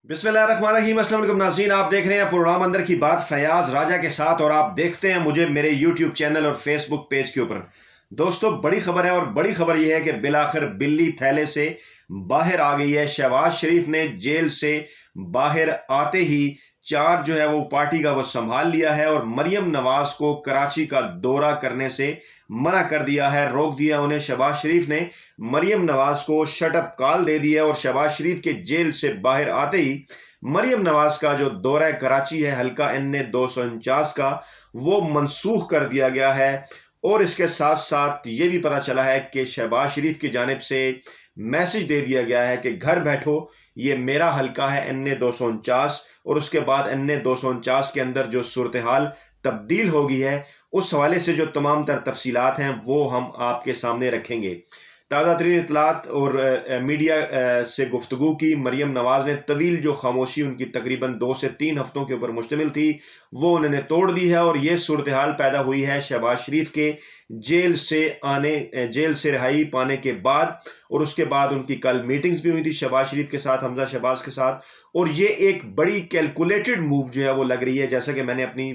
बिस्मिल्लाहिर्रहमानिर्रहीम। अस्सलाम वालेकुम नाज़रीन, आप देख रहे हैं प्रोग्राम अंदर की बात फयाज राजा के साथ और आप देखते हैं मुझे मेरे यूट्यूब चैनल और फेसबुक पेज के ऊपर। दोस्तों, बड़ी खबर है और बड़ी खबर यह है कि बिलाखिर बिल्ली थैले से बाहर आ गई है। शहबाज शरीफ ने जेल से बाहर आते ही चार्ज जो है वो पार्टी का वो संभाल लिया है और मरियम नवाज को कराची का दौरा करने से मना कर दिया है, रोक दिया उन्हें। शहबाज शरीफ ने मरियम नवाज को शटअप कॉल दे दिया और शहबाज शरीफ के जेल से बाहर आते ही मरियम नवाज का जो दौरा कराची है हल्का NA 249 का, वो मनसूख कर दिया गया है। और इसके साथ साथ ये भी पता चला है कि शहबाज शरीफ की जानिब से मैसेज दे दिया गया है कि घर बैठो, ये मेरा हल्का है NA 249 और उसके बाद NA 249 के अंदर जो सूरत हाल तब्दील हो गई है उस हवाले से जो तमाम तर तफसीलात हैं वो हम आपके सामने रखेंगे। ताज़ा तरीन इतलात और मीडिया से गुफ्तगू की। मरियम नवाज ने तवील जो खामोशी उनकी तकरीबन 2 से 3 हफ्तों के ऊपर मुश्तमिल थी वो उन्होंने तोड़ दी है और ये सूरत हाल पैदा हुई है शहबाज शरीफ के जेल से रिहाई पाने के बाद। और उसके बाद उनकी कल मीटिंग्स भी हुई थी शहबाज शरीफ के साथ, हमजा शहबाज के साथ। और ये एक बड़ी कैलकुलेटेड मूव जो है वो लग रही है, जैसा कि मैंने अपनी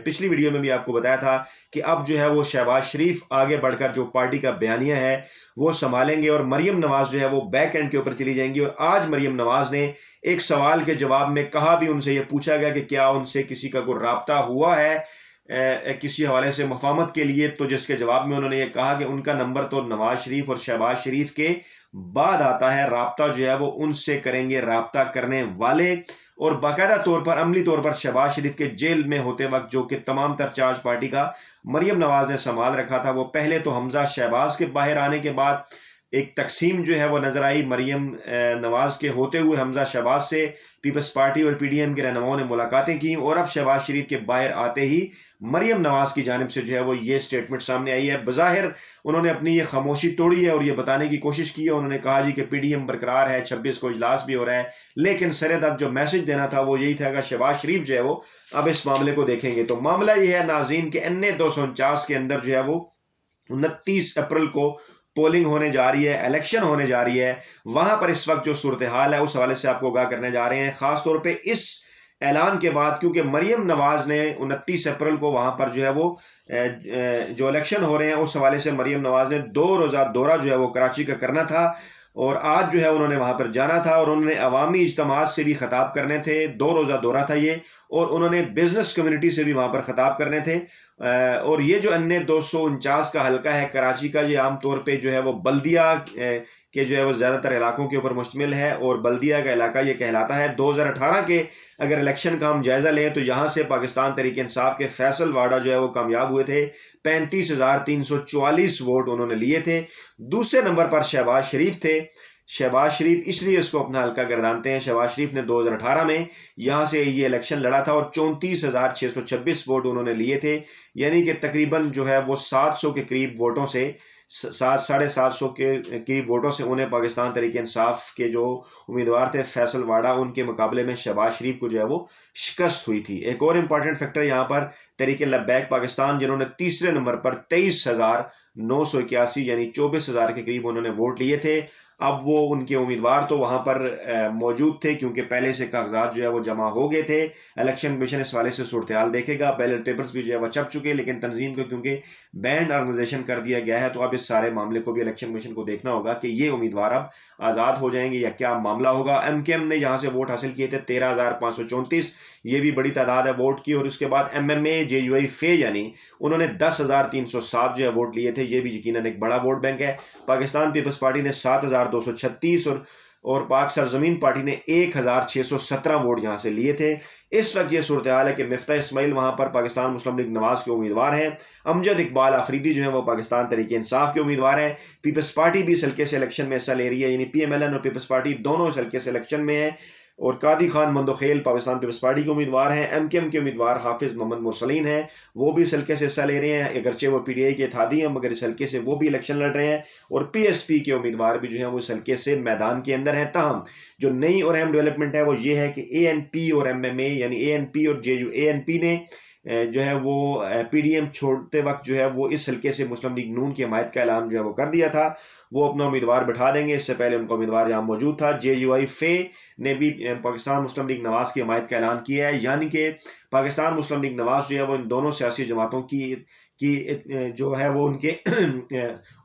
पिछली वीडियो में भी आपको बताया था कि अब जो है वो शहबाज शरीफ आगे बढ़कर जो पार्टी का बयानिया है वो संभालेंगे और मरियम नवाज जो है वो बैक एंड के ऊपर चली जाएंगी। और आज मरियम नवाज ने एक सवाल के जवाब में कहा भी, उनसे ये पूछा गया कि क्या उनसे किसी का कोई राब्ता हुआ है किसी हवाले से मफामत के लिए, तो जिसके जवाब में उन्होंने ये कहा कि उनका नंबर तो नवाज शरीफ और शहबाज शरीफ के बाद आता है, राब्ता जो है वो उनसे करेंगे राब्ता करने वाले। और बाकायदा तौर पर अमली तौर पर शहबाज शरीफ के जेल में होते वक्त जो कि तमाम तर चार्ज पार्टी का मरियम नवाज ने संभाल रखा था, वो पहले तो हमजा शहबाज के बाहर आने के बाद एक तकसीम जो है वो नजर आई। मरियम नवाज के होते हुए हमजा शहबाज से पीपल्स पार्टी और PDM के रहनुमाओं ने मुलाकातें की और अब शहबाज शरीफ के बाहर आते ही मरियम नवाज की जानिब से जो है वो ये स्टेटमेंट सामने आई है। बज़ाहिर उन्होंने अपनी ये खामोशी तोड़ी है और ये बताने की कोशिश की है। उन्होंने कहा जी कि PDM बरकरार है, 26 को इजलास भी हो रहा है, लेकिन सरेदर जो मैसेज देना था वो यही था कि शहबाज शरीफ जो है वो अब इस मामले को देखेंगे। तो मामला ये है नाज़रीन के NA 249 के अंदर जो है वो 29 अप्रैल को पोलिंग होने जा रही है, इलेक्शन होने जा रही है। वहां पर इस वक्त जो सूरत हाल है उस हवाले से आपको आगाह करने जा रहे हैं, खासतौर पे इस ऐलान के बाद, क्योंकि मरियम नवाज ने 29 अप्रैल को वहां पर जो है वो जो इलेक्शन हो रहे हैं उस हवाले से मरियम नवाज ने 2 रोज़ा दौरा जो है वो कराची का करना था और आज जो है उन्होंने वहां पर जाना था और उन्होंने अवामी इज्तिमात से भी खिताब करने थे। 2 रोज़ा दौरा था ये और उन्होंने बिजनेस कम्युनिटी से भी वहां पर खिताब करने थे। और ये जो NA 249 का हल्का है कराची का, ये आमतौर पे जो है वो बल्दिया के जो है वो ज़्यादातर इलाकों के ऊपर मुश्तमिल है और बल्दिया का इलाका ये कहलाता है। 2018 के अगर इलेक्शन का हम जायज़ा लें तो यहाँ से पाकिस्तान तहरीक इंसाफ के फैसल वाडा जो है वो कामयाब हुए थे, 35,344 वोट उन्होंने लिए थे। दूसरे नंबर पर शहबाज शरीफ थे। शहबाज शरीफ इसलिए इसको अपना हल्का गर्दानते हैं, शहबाज शरीफ ने 2018 में यहाँ से ये इलेक्शन लड़ा था और 34,626 वोट उन्होंने लिए थे, यानी कि तकरीबन जो है वो 700 के करीब वोटों से 750 के करीब वोटों से उन्हें पाकिस्तान तहरीक इंसाफ के जो उम्मीदवार थे फैसल वाडा, उनके मुकाबले में शहबाज शरीफ को जो है वो शिकस्त हुई थी। एक और इम्पॉर्टेंट फैक्टर यहाँ पर तहरीक लब्बैक पाकिस्तान, जिन्होंने तीसरे नंबर पर 23,981 यानी 24,000 के करीब उन्होंने वोट लिए थे। अब वो उनके उम्मीदवार तो वहां पर मौजूद थे क्योंकि पहले से कागजात जो है वो जमा हो गए थे। इलेक्शन कमीशन इस वाले से सूरत हाल देखेगा, बैलेट पेपर्स भी जो है वो छप चुके, लेकिन तंजीम को क्योंकि बैंड ऑर्गेनाइजेशन कर दिया गया है तो अब इस सारे मामले को भी इलेक्शन कमीशन को देखना होगा कि ये उम्मीदवार अब आज़ाद हो जाएंगे या क्या मामला होगा। MKM ने यहाँ से वोट हासिल किए थे 13,534, ये भी बड़ी तादाद है वोट की। और उसके बाद MMA JUI फे यानी उन्होंने 10,307 जो है वोट लिए थे, ये भी यकीनन एक बड़ा वोट बैंक है। पाकिस्तान पीपल्स पार्टी ने 7,236 और पाक सरजमीन पार्टी ने 1,617 वोट यहां से लिए थे। इस वक्त ये सूरत हाल है कि मिफ्ता इस्माइल वहां पर पाकिस्तान मुस्लिम लीग नवाज के उम्मीदवार हैं, अमजद इकबाल आफरीदी जो है वो पाकिस्तान तहरीक इंसाफ के उम्मीदवार हैं। पीपल्स पार्टी भी इस हल्के से इलेक्शन में हिस्सा ले रही है, यानी PMLN और पीपल्स पार्टी दोनों इस हल्के से इलेक्शन में है। और कादी खान मंदोखेल पाकिस्तान पीपल्स पार्टी के उम्मीदवार हैं। MKM के उम्मीदवार हाफिज मोहम्मद मुरसलीन हैं, वो भी इस हल्के से हिस्सा ले रहे हैं, अगरचे वो PDI के इत्तेहादी हैं मगर इस हल्के से वो भी इलेक्शन लड़ रहे हैं। और PSP के उम्मीदवार भी जो हैं वो इस हल्के से मैदान के अंदर हैं। ताहम जो नई और अहम डेवलपमेंट है वो ये है कि ANP और MMA यानी ANP और ANP ने जो है वो PDM छोड़ते वक्त जो है वो इस हल्के से मुस्लिम लीग नून की हमायत का ऐलान जो है वो कर दिया था। वो अपना उम्मीदवार बैठा देंगे। इससे पहले उनका उम्मीदवार यहाँ मौजूद था। JUI फे ने भी पाकिस्तान मुस्लिम लीग नवाज की हमायत का ऐलान किया है। यानी कि पाकिस्तान मुस्लिम लीग नवाज जो है वो इन दोनों सियासी जमातों की जो है वो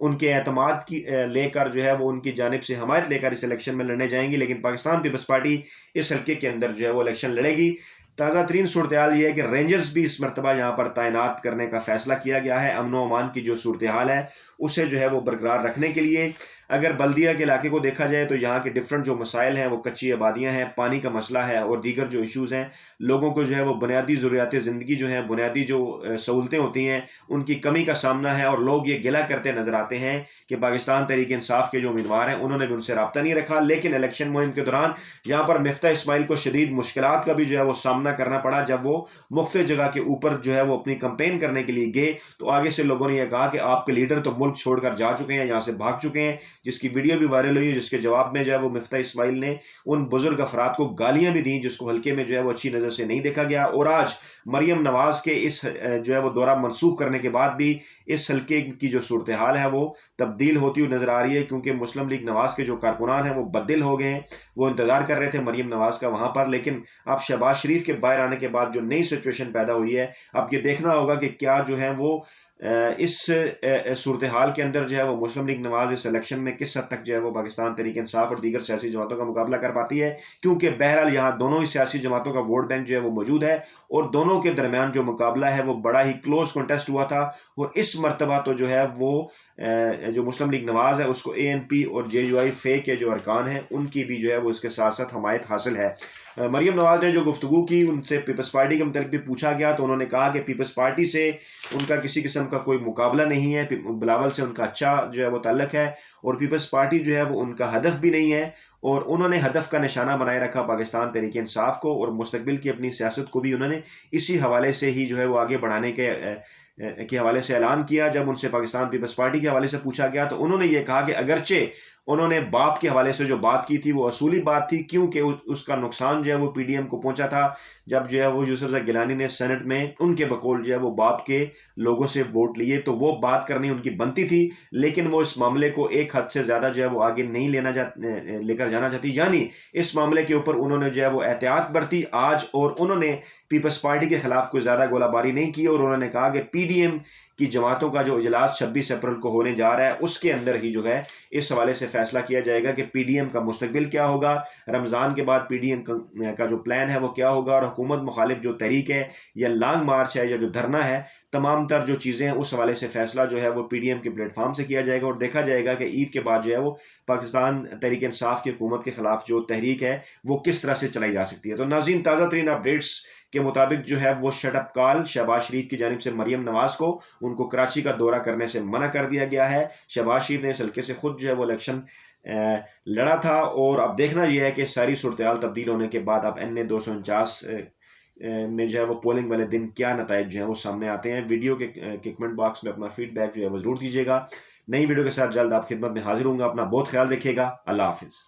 उनके एतमाद की लेकर जो है वो उनकी जानिब से हमायत लेकर इस इलेक्शन में लड़ने जाएंगी। लेकिन पाकिस्तान पीपल्स पार्टी इस हल्के के अंदर जो है वो इलेक्शन लड़ेगी। ताज़ा तरीन सूरत हाल ये है कि रेंजर्स भी इस मरतबा यहाँ पर तैनात करने का फैसला किया गया है। अमन व अमान की जो सूरत हाल है उसे जो है वो बरकरार रखने के लिए। अगर बल्दिया के इलाके को देखा जाए तो यहाँ के डिफरेंट जो मसाइल हैं वो कच्ची आबादियाँ हैं, पानी का मसला है और दीगर जो इशूज़ हैं, लोगों को जो है वो बुनियादी ज़रूरियात ज़िंदगी जो है, बुनियादी जो सहूलतें होती हैं उनकी कमी का सामना है। और लोग ये गिला करते नजर आते हैं कि पाकिस्तान तहरीक इंसाफ के जो उम्मीदवार हैं उन्होंने भी उनसे रब्ता नहीं रखा। लेकिन इलेक्शन मुहिम के दौरान यहाँ पर मिफ्ता इस्माइल को शदीद मुश्किलात का भी जो है वो सामना करना पड़ा। जब वो मुख्तलिफ जगह के ऊपर जो है वो अपनी कंपेन करने के लिए गए तो आगे से लोगों ने यह कहा कि आपके लीडर तो मुल्क छोड़कर जा चुके हैं, यहाँ से भाग चुके हैं, जिसकी वीडियो भी वायरल हुई है। जिसके जवाब में जो है वो मिफ्ता इस्माइल ने उन बुजुर्ग अफराद को गालियां भी दी जिसको हल्के में जो है वो अच्छी नजर से नहीं देखा गया। और आज मरियम नवाज के इस जो है वो दौरा मनसूख करने के बाद भी इस हल्के की जो सूरत हाल है वो तब्दील होती हुई नजर आ रही है, क्योंकि मुस्लिम लीग नवाज के जो कारकुनान हैं वो बददिल हो गए हैं। वो इंतजार कर रहे थे मरियम नवाज का वहां पर, लेकिन अब शहबाज शरीफ के बाहर आने के बाद जो नई सिचुएशन पैदा हुई है, अब ये देखना होगा कि क्या जो है वो इस सूरत हाल के अंदर जो है वो मुस्लिम लीग नवाज इस इलेक्शन में किस हद तक जो है वो पाकिस्तान तहरीक इंसाफ और दीगर सियासी जमातों का मुकाबला कर पाती है। क्योंकि बहरहाल यहाँ दोनों ही सियासी जमातों का वोट बैंक जो है वो मौजूद है और दोनों के दरमियान जो मुकाबला है वो बड़ा ही क्लोज कॉन्टेस्ट हुआ था। और इस मरतबा तो जो है वो जो मुस्लिम लीग नवाज है उसको ANP और JUI फे के जो अरकान हैं उनकी भी जो है वो इसके साथ साथ हमायत हासिल है। मरियम नवाज ने जो गुफ्तगू की, उनसे पीपल्स पार्टी के मतलब भी पूछा गया तो उन्होंने कहा कि पीपल्स पार्टी से उनका किसी किस्म का कोई मुकाबला नहीं है, बिलावल से उनका अच्छा जो है वो ताल्लुक है और पीपल्स पार्टी जो है वो उनका हदफ भी नहीं है। और उन्होंने हदफ का निशाना बनाए रखा पाकिस्तान तहरीक इंसाफ को और मुस्तकबिल की अपनी सियासत को भी उन्होंने इसी हवाले से ही जो है वो आगे बढ़ाने के हवाले से ऐलान किया। जब उनसे पाकिस्तान पीपल्स पार्टी के हवाले से पूछा गया तो उन्होंने ये कहा कि अगरचे उन्होंने बाप के हवाले से जो बात की थी वो असूली बात थी, क्योंकि उसका नुकसान जो है वो PDM को पहुंचा था जब जो है वो यूसुफ गिलानी ने सेनेट में उनके बकौल जो है वो बाप के लोगों से वोट लिए, तो वो बात करनी उनकी बनती थी। लेकिन वो इस मामले को एक हद से ज्यादा जो है वो आगे नहीं लेकर जाना चाहती, यानी इस मामले के ऊपर उन्होंने जो है वो एहतियात बरती आज और उन्होंने पीपल्स पार्टी के खिलाफ कोई ज्यादा गोलाबारी नहीं की। और उन्होंने कहा कि PDM की जमातों का जो इजलास 26 अप्रैल को होने जा रहा है उसके अंदर ही जो है इस हवाले से फैसला किया जाएगा कि PDM का मुस्तकबिल क्या होगा, रमज़ान के बाद PDM का जो प्लान है वो क्या होगा और हुकूमत मुखालिफ जो तहरीक है या लॉन्ग मार्च है या जो धरना है, तमाम तर जो चीज़ें हैं उस हवाले से फैसला जो है वो PDM के प्लेटफॉर्म से किया जाएगा। और देखा जाएगा कि ईद के बाद जो है वो पाकिस्तान तहरीक इंसाफ की हुकूमत के खिलाफ जो तहरीक है वो किस तरह से चलाई जा सकती है। तो नाज़रीन, ताज़ा तरीन अपडेट्स के मुताबिक जो है वो शटअप कॉल शहबाज शरीफ की जानिब से मरियम नवाज को उनको कराची का दौरा करने से मना कर दिया गया है। शहबाज शरीफ ने इस हल्के से खुद जो है वो इलेक्शन लड़ा था और अब देखना यह है कि सारी सूरत हाल तब्दील होने के बाद अब NA 249 में जो है वो पोलिंग वाले दिन क्या नताइज जो है वो सामने आते हैं। वीडियो के कमेंट बॉक्स में अपना फीडबैक जो है वो जरूर दीजिएगा। नई वीडियो के साथ जल्द आप खिदमत में हाजिर होंगे। अपना बहुत ख्याल रखिएगा। अल्लाह हाफिज़।